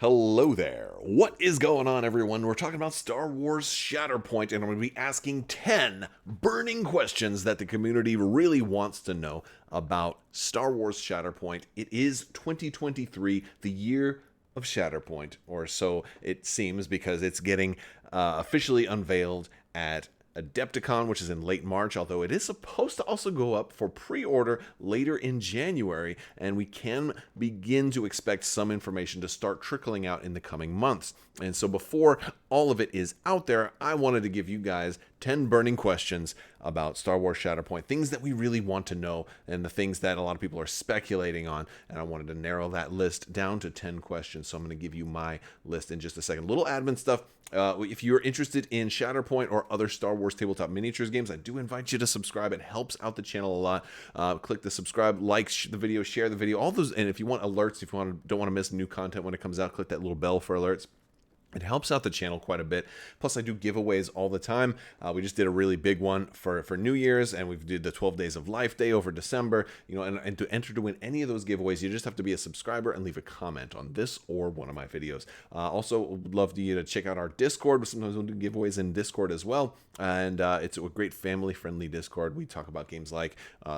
Hello there. What is going on, everyone? We're talking about Star Wars Shatterpoint, and I'm going to be asking 10 burning questions that the community really wants to know about Star Wars Shatterpoint. It is 2023, the year of Shatterpoint, or so it seems, because it's getting officially unveiled at Adepticon, which is in late March, although it is supposed to also go up for pre-order later in January, and we can begin to expect some information to start trickling out in the coming months. And so before all of it is out there, I wanted to give you guys 10 burning questions about Star Wars Shatterpoint, things that we really want to know and the things that a lot of people are speculating on, and I wanted to narrow that list down to 10 questions, so I'm going to give you my list in just a second. Little admin stuff. If you're interested in Shatterpoint or other Star Wars tabletop miniatures games, I do invite you to subscribe. It helps out the channel a lot. Click the subscribe, like the video, share the video, all those. And if you want alerts, if you don't want to miss new content when it comes out, click that little bell for alerts. It helps out the channel quite a bit. Plus, I do giveaways all the time. We just did a really big one for New Year's, and we did the 12 Days of Life Day over December. And to enter to win any of those giveaways, you just have to be a subscriber and leave a comment on this or one of my videos. Also, would love you to check out our Discord. Sometimes we'll do giveaways in Discord as well. And it's a great family-friendly Discord. We talk about games like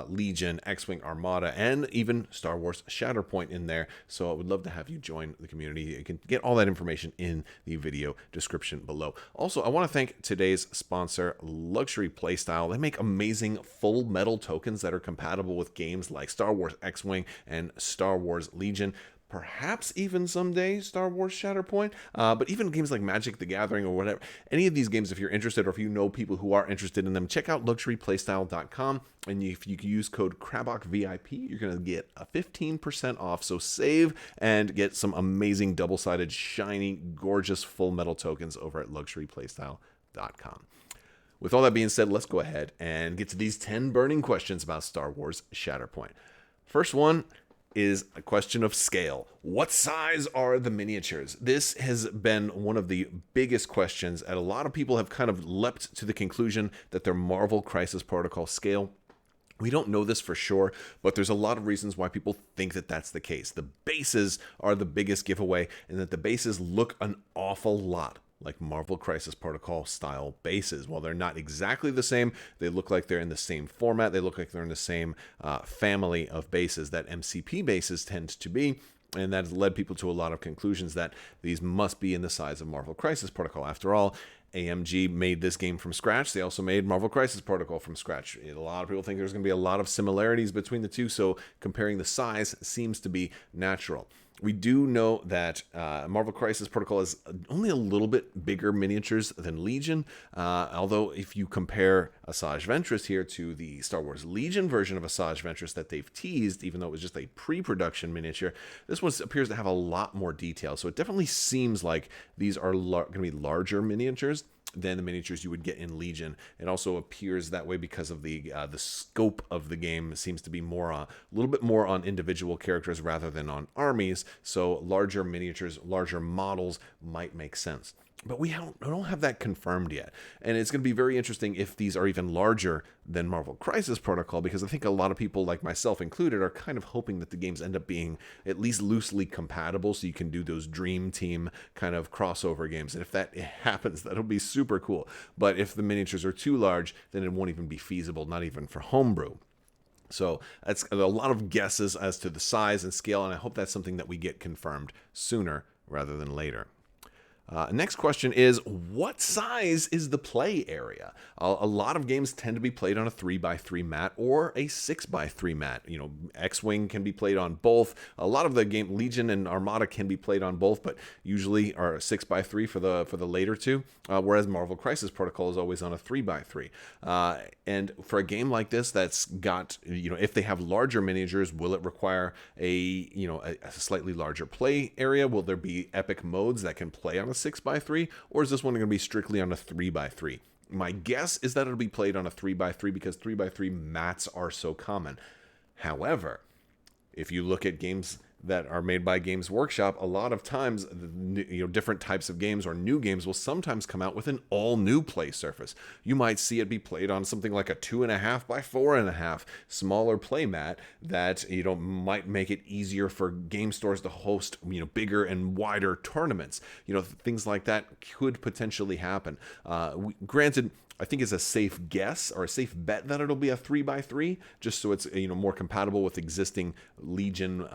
Legion, X-Wing, Armada, and even Star Wars Shatterpoint in there. So I would love to have you join the community. You can get all that information in the video description below. Also, I want to thank today's sponsor, Luxury Playstyle. They make amazing full metal tokens that are compatible with games like Star Wars X-Wing and Star Wars Legion. Perhaps even someday Star Wars Shatterpoint, but even games like Magic the Gathering or whatever, any of these games, if you're interested or if you know people who are interested in them, check out luxuryplaystyle.com, and if you use code Crabbok VIP, you're going to get a 15% off, so save and get some amazing double-sided, shiny, gorgeous full metal tokens over at luxuryplaystyle.com. With all that being said, let's go ahead and get to these 10 burning questions about Star Wars Shatterpoint. First one is a question of scale. What size are the miniatures? This has been one of the biggest questions, and a lot of people have kind of leapt to the conclusion that they're Marvel Crisis Protocol scale. We don't know this for sure, but there's a lot of reasons why people think that that's the case. The bases are the biggest giveaway, and that the bases look an awful lot like Marvel Crisis Protocol style bases. While they're not exactly the same, they look like they're in the same format. They look like they're in the same family of bases that MCP bases tend to be. And that has led people to a lot of conclusions that these must be in the size of Marvel Crisis Protocol. After all, AMG made this game from scratch. They also made Marvel Crisis Protocol from scratch. A lot of people think there's going to be a lot of similarities between the two, so comparing the size seems to be natural. We do know that Marvel Crisis Protocol is only a little bit bigger miniatures than Legion, although if you compare Asajj Ventress here to the Star Wars Legion version of Asajj Ventress that they've teased, even though it was just a pre-production miniature, this one appears to have a lot more detail. So it definitely seems like these are going to be larger miniatures than the miniatures you would get in Legion. It also appears that way because of the scope of the game seems to be more a little bit more on individual characters rather than on armies. So larger miniatures, larger models might make sense. But we don't have that confirmed yet. And it's going to be very interesting if these are even larger than Marvel Crisis Protocol, because I think a lot of people, like myself included, are kind of hoping that the games end up being at least loosely compatible so you can do those Dream Team kind of crossover games. And if that happens, that'll be super cool. But if the miniatures are too large, then it won't even be feasible, not even for homebrew. So that's a lot of guesses as to the size and scale, and I hope that's something that we get confirmed sooner rather than later. Next question is, what size is the play area? A lot of games tend to be played on a 3x3 mat or a 6x3 mat. X-Wing can be played on both. A lot of the game, Legion and Armada, can be played on both, but usually are 6x3 for the later two, whereas Marvel Crisis Protocol is always on a 3x3. And for a game like this that's got, if they have larger miniatures, will it require a slightly larger play area? Will there be epic modes that can play on a 6x3, or is this one going to be strictly on a 3x3? My guess is that it'll be played on a 3x3 because 3x3 mats are so common. However, if you look at games that are made by Games Workshop, a lot of times, different types of games or new games will sometimes come out with an all-new play surface. You might see it be played on something like a 2.5 by 4.5 smaller play mat that might make it easier for game stores to host bigger and wider tournaments. Things like that could potentially happen. Granted, I think it's a safe guess or a safe bet that it'll be a 3x3, just so it's more compatible with existing Legion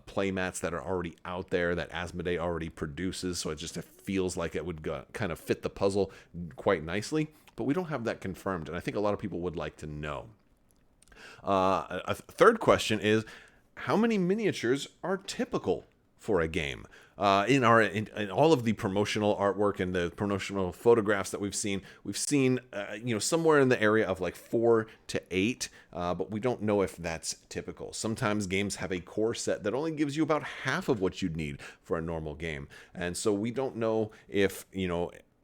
playmats that are already out there that Asmodee already produces. So it feels like it would kind of fit the puzzle quite nicely. But we don't have that confirmed, and I think a lot of people would like to know. A third question is, how many miniatures are typical for a game? In all of the promotional artwork and the promotional photographs that we've seen somewhere in the area of like 4 to 8, but we don't know if that's typical. Sometimes games have a core set that only gives you about half of what you'd need for a normal game, and so we don't know if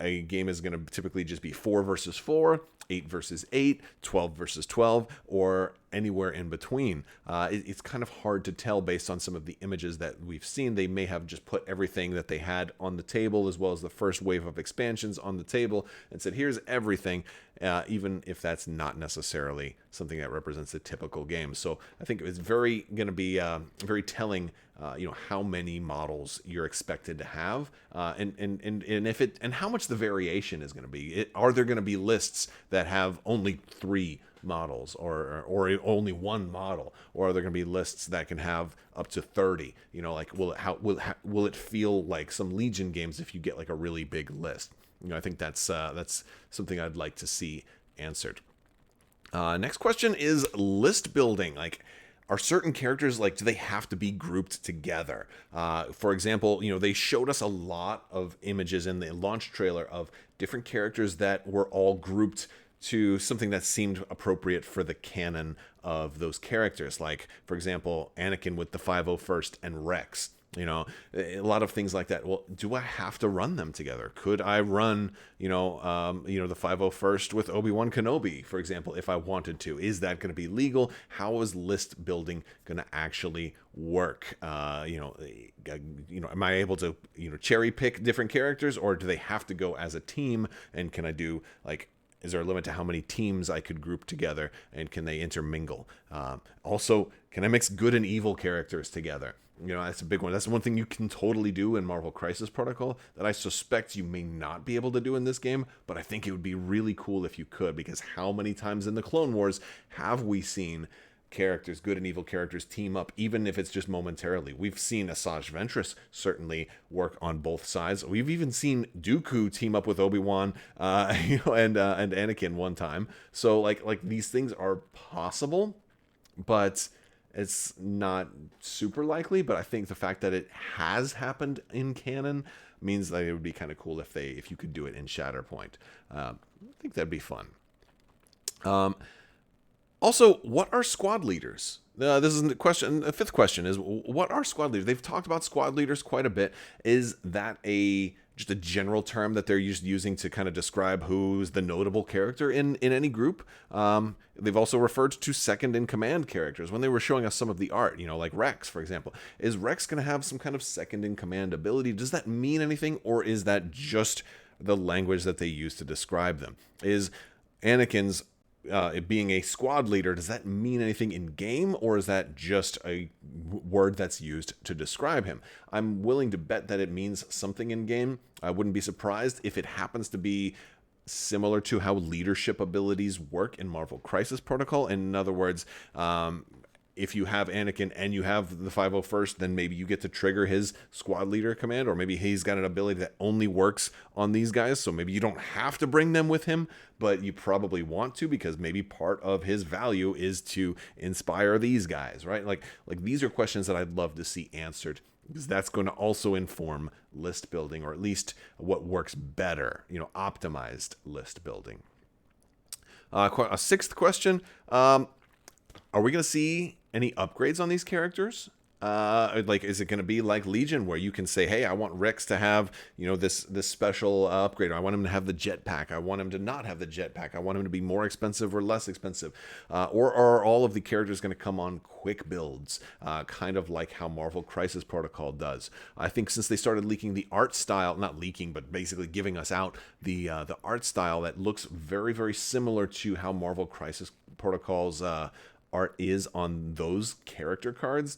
a game is going to typically just be 4 versus 4, 8 versus 8, 12 versus 12, or anywhere in between. It's kind of hard to tell based on some of the images that we've seen. They may have just put everything that they had on the table, as well as the first wave of expansions on the table, and said, here's everything, even if that's not necessarily something that represents a typical game. So I think it's going to be very telling how many models you're expected to have, and how much the variation is going to be. Are there going to be lists that have only 3 models or only 1 model, or are there going to be lists that can have up to 30? Will it feel like some Legion games if you get like a really big list? I think that's something I'd like to see answered. Next question is list building. Are certain characters, do they have to be grouped together? For example, they showed us a lot of images in the launch trailer of different characters that were all grouped to something that seemed appropriate for the canon of those characters. Like, for example, Anakin with the 501st and Rex. A lot of things like that. Well, do I have to run them together? Could I run, the 501st with Obi-Wan Kenobi, for example, if I wanted to? Is that going to be legal? How is list building going to actually work? Am I able to, cherry pick different characters, or do they have to go as a team? And can I do is there a limit to how many teams I could group together, and can they intermingle? Also, can I mix good and evil characters together? That's a big one. That's one thing you can totally do in Marvel Crisis Protocol that I suspect you may not be able to do in this game, but I think it would be really cool if you could, because how many times in the Clone Wars have we seen characters, good and evil characters, team up, even if it's just momentarily? We've seen Asajj Ventress certainly work on both sides. We've even seen Dooku team up with Obi-Wan, and Anakin one time. So like these things are possible, but it's not super likely. But I think the fact that it has happened in canon means that it would be kind of cool if you could do it in Shatterpoint. I think that'd be fun. Also, what are squad leaders? This is the question. The fifth question is, what are squad leaders? They've talked about squad leaders quite a bit. Is that just a general term that they're using to kind of describe who's the notable character in any group? They've also referred to second in command characters when they were showing us some of the art, like Rex, for example. Is Rex going to have some kind of second in command ability? Does that mean anything, or is that just the language that they use to describe them? Is Anakin's being a squad leader, does that mean anything in game, or is that just a word that's used to describe him? I'm willing to bet that it means something in game. I wouldn't be surprised if it happens to be similar to how leadership abilities work in Marvel Crisis Protocol. In other words, if you have Anakin and you have the 501st, then maybe you get to trigger his squad leader command, or maybe he's got an ability that only works on these guys, so maybe you don't have to bring them with him, but you probably want to, because maybe part of his value is to inspire these guys, right? Like these are questions that I'd love to see answered, because that's going to also inform list building, or at least what works better, optimized list building. A sixth question, are we going to see any upgrades on these characters? Like, is it going to be like Legion, where you can say, "Hey, I want Rex to have, this special upgrade. I want him to have the jetpack. I want him to not have the jetpack. I want him to be more expensive or less expensive." Or are all of the characters going to come on quick builds, kind of like how Marvel Crisis Protocol does? I think since they started leaking the art style, not leaking, but basically giving us out the art style that looks very, very similar to how Marvel Crisis Protocol's art is on those character cards.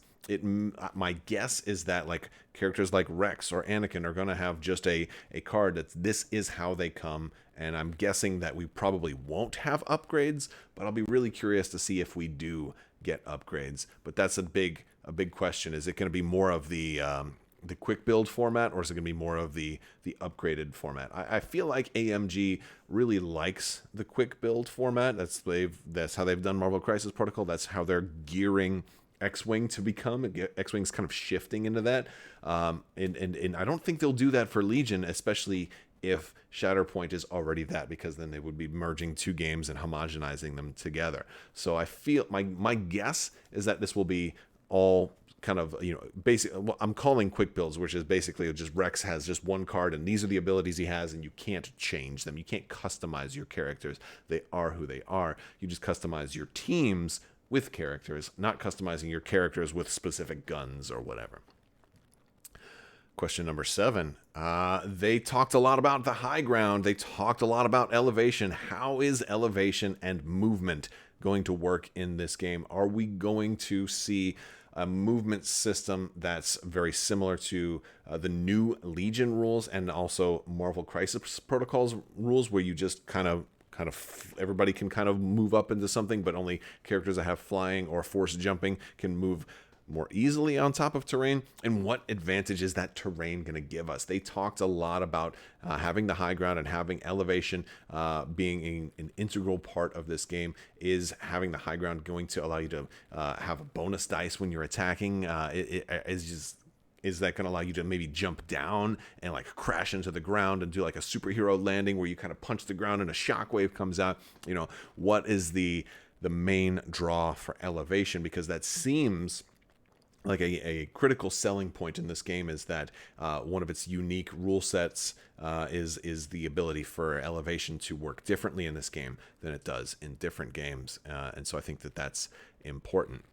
My guess is that like characters like Rex or Anakin are going to have just a card that this is how they come, and I'm guessing that we probably won't have upgrades, but I'll be really curious to see if we do get upgrades. But that's a big question. Is it going to be more of the quick build format, or is it going to be more of the upgraded format? I feel like AMG really likes the quick build format. That's how they've done Marvel Crisis Protocol. That's how they're gearing X-Wing to become. X-Wing's kind of shifting into that. And I don't think they'll do that for Legion, especially if Shatterpoint is already that, because then they would be merging two games and homogenizing them together. So I feel my guess is that this will be all kind of, basic. What I'm calling quick builds, which is basically just Rex has just one card and these are the abilities he has, and you can't change them. You can't customize your characters. They are who they are. You just customize your teams with characters, not customizing your characters with specific guns or whatever. Question number 7. They talked a lot about the high ground. They talked a lot about elevation. How is elevation and movement going to work in this game? Are we going to see a movement system that's very similar to the new Legion rules and also Marvel Crisis Protocol's rules, where you just kind of everybody can kind of move up into something, but only characters that have flying or force jumping can move more easily on top of terrain? And what advantage is that terrain going to give us? They talked a lot about having the high ground and having elevation being an integral part of this game. Is having the high ground going to allow you to have a bonus dice when you're attacking? Is that going to allow you to maybe jump down and like crash into the ground and do like a superhero landing where you kind of punch the ground and a shockwave comes out? What is the main draw for elevation? Because that seems like a critical selling point in this game, is that one of its unique rule sets is the ability for elevation to work differently in this game than it does in different games. And so I think that that's important.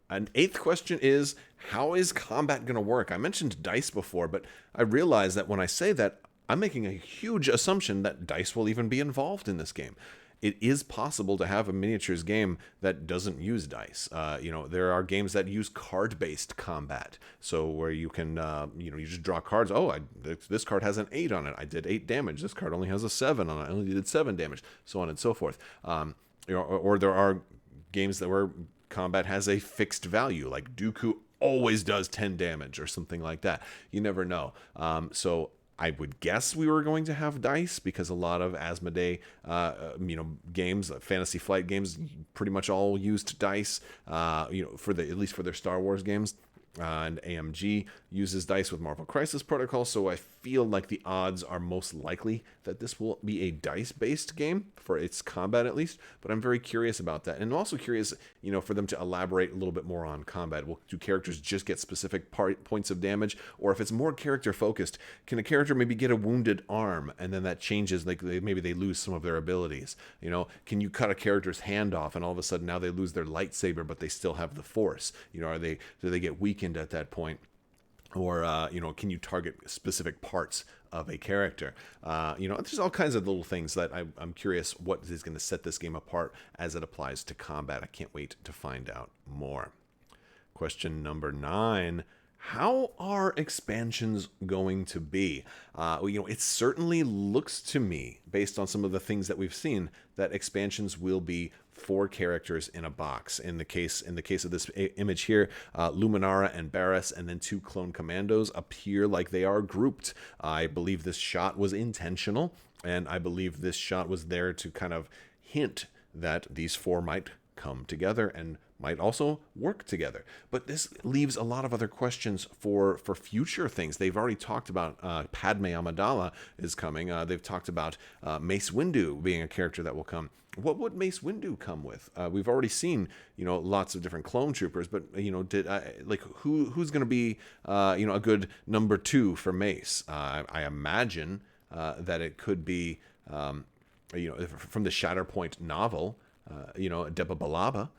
An 8th question is, how is combat going to work? I mentioned dice before, but I realize that when I say that, I'm making a huge assumption that dice will even be involved in this game. It is possible to have a miniatures game that doesn't use dice. There are games that use card-based combat, so where you can, you just draw cards. Oh, this card has an 8 on it. I did 8 damage. This card only has a 7 on it. I only did 7 damage, so on and so forth. Or there are games where combat has a fixed value, like Dooku always does 10 damage or something like that. You never know. So I would guess we were going to have dice, because a lot of Asmodee, games, Fantasy Flight games, pretty much all used dice. At least for their Star Wars games. And AMG uses dice with Marvel Crisis Protocol, so I feel like the odds are most likely that this will be a dice-based game for its combat, at least. But I'm very curious about that, and I'm also curious, for them to elaborate a little bit more on combat. Do characters just get specific points of damage, or if it's more character-focused, can a character maybe get a wounded arm, and then that changes? Like maybe they lose some of their abilities. Can you cut a character's hand off, and all of a sudden now they lose their lightsaber, but they still have the Force? Do they get weakened at that point? Or can you target specific parts of a character? There's all kinds of little things that I'm curious what is going to set this game apart as it applies to combat. I can't wait to find out more. Question number 9. How are expansions going to be? It certainly looks to me, based on some of the things that we've seen, that expansions will be 4 characters in a box. In the case of this image here, Luminara and Barriss, and then 2 clone commandos appear like they are grouped. I believe this shot was intentional, and I believe this shot was there to kind of hint that these 4 might come together and might also work together. But this leaves a lot of other questions for future things. They've already talked about Padme Amidala is coming. They've talked about Mace Windu being a character that will come. What would Mace Windu come with? We've already seen, lots of different clone troopers, but who's going to be, a good number 2 for Mace? I imagine that it could be, from the Shatterpoint novel, Deba Balaba.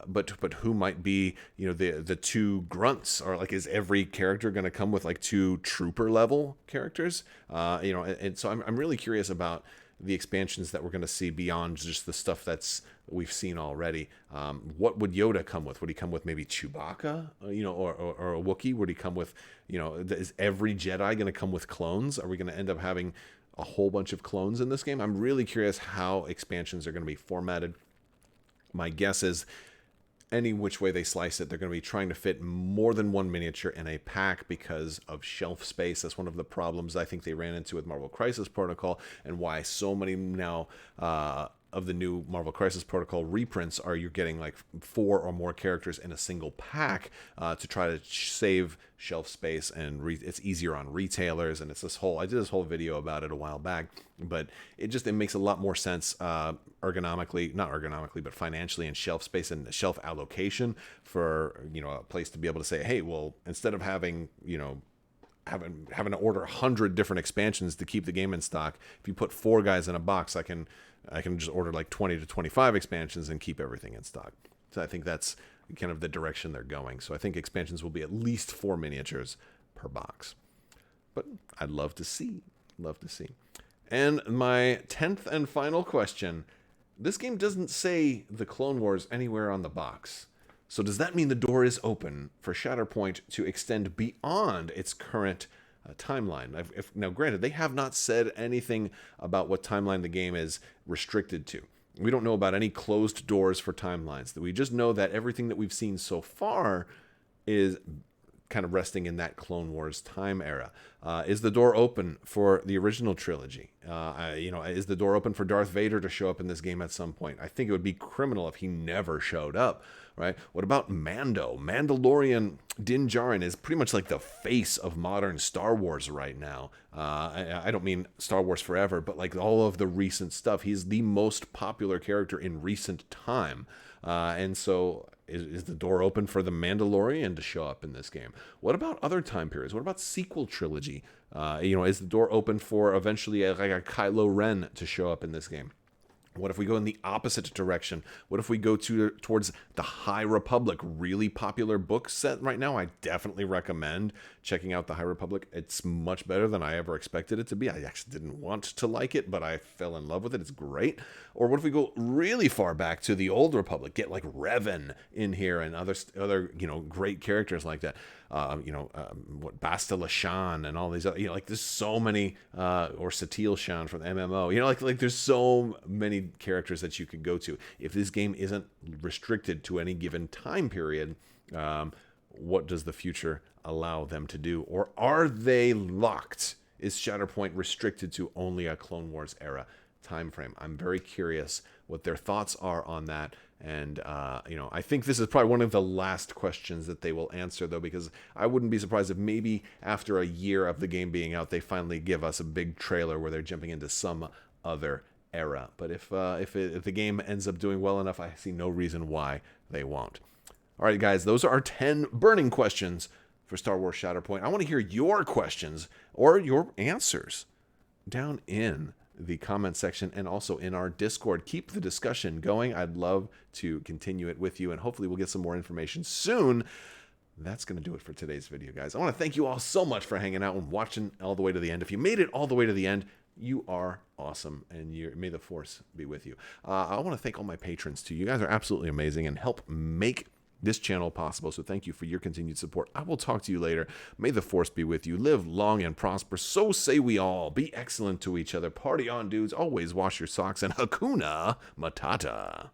But who might be, the 2 grunts? Or is every character going to come with 2 trooper level characters? And so I'm really curious about the expansions that we're going to see beyond just the stuff we've seen already. What would Yoda come with? Would he come with maybe Chewbacca, or a Wookiee? Would he come with, is every Jedi going to come with clones? Are we going to end up having a whole bunch of clones in this game? I'm really curious how expansions are going to be formatted. My guess is any which way they slice it, they're going to be trying to fit more than one miniature in a pack because of shelf space. That's one of the problems I think they ran into with Marvel Crisis Protocol, and why so many now of the new Marvel Crisis Protocol reprints are you're getting 4 or more characters in a single pack to try to save shelf space, and it's easier on retailers. And it's I did this whole video about it a while back, but it makes a lot more sense not ergonomically, but financially, and shelf space and shelf allocation for a place to be able to say, hey, well, instead of having having to order 100 different expansions to keep the game in stock, if you put 4 guys in a box, I can just order 20 to 25 expansions and keep everything in stock. So I think that's kind of the direction they're going. So I think expansions will be at least 4 miniatures per box. But I'd love to see. And my 10th and final question. This game doesn't say the Clone Wars anywhere on the box. So does that mean the door is open for Shatterpoint to extend beyond its current timeline? Now, granted, they have not said anything about what timeline the game is restricted to. We don't know about any closed doors for timelines. We just know that everything that we've seen so far is kind of resting in that Clone Wars time era. Is the door open for the original trilogy? Is the door open for Darth Vader to show up in this game at some point? I think it would be criminal if he never showed up, right? What about Mando? Mandalorian Din Djarin is pretty much like the face of modern Star Wars right now. I don't mean Star Wars forever, but all of the recent stuff. He's the most popular character in recent time. And so is the door open for the Mandalorian to show up in this game? What about other time periods? What about sequel trilogy? Is the door open for eventually a Kylo Ren to show up in this game? What if we go in the opposite direction? What if we go towards the High Republic? Really popular book set right now. I definitely recommend checking out the High Republic. It's much better than I ever expected it to be. I actually didn't want to like it, but I fell in love with it. It's great. Or what if we go really far back to the Old Republic? Get Revan in here and other great characters like that. Bastila Shan and all these other, there's so many, or Satil Shan from the MMO, there's so many characters that you could go to. If this game isn't restricted to any given time period, what does the future allow them to do? Or are they locked? Is Shatterpoint restricted to only a Clone Wars era time frame? I'm very curious what their thoughts are on that. And, I think this is probably one of the last questions that they will answer, though, because I wouldn't be surprised if maybe after a year of the game being out, they finally give us a big trailer where they're jumping into some other era. But if the game ends up doing well enough, I see no reason why they won't. All right, guys, those are our 10 burning questions for Star Wars Shatterpoint. I want to hear your questions or your answers down in the comment section and also in our Discord. Keep the discussion going. I'd love to continue it with you, and hopefully we'll get some more information soon. That's going to do it for today's video, guys. I want to thank you all so much for hanging out and watching all the way to the end. If you made it all the way to the end, you are awesome, and may the Force be with you. I want to thank all my patrons, too. You guys are absolutely amazing and help make this channel possible, so thank you for your continued support. I will talk to you later. May the Force be with you. Live long and prosper. So say we all. Be excellent to each other. Party on, dudes. Always wash your socks, and Hakuna Matata.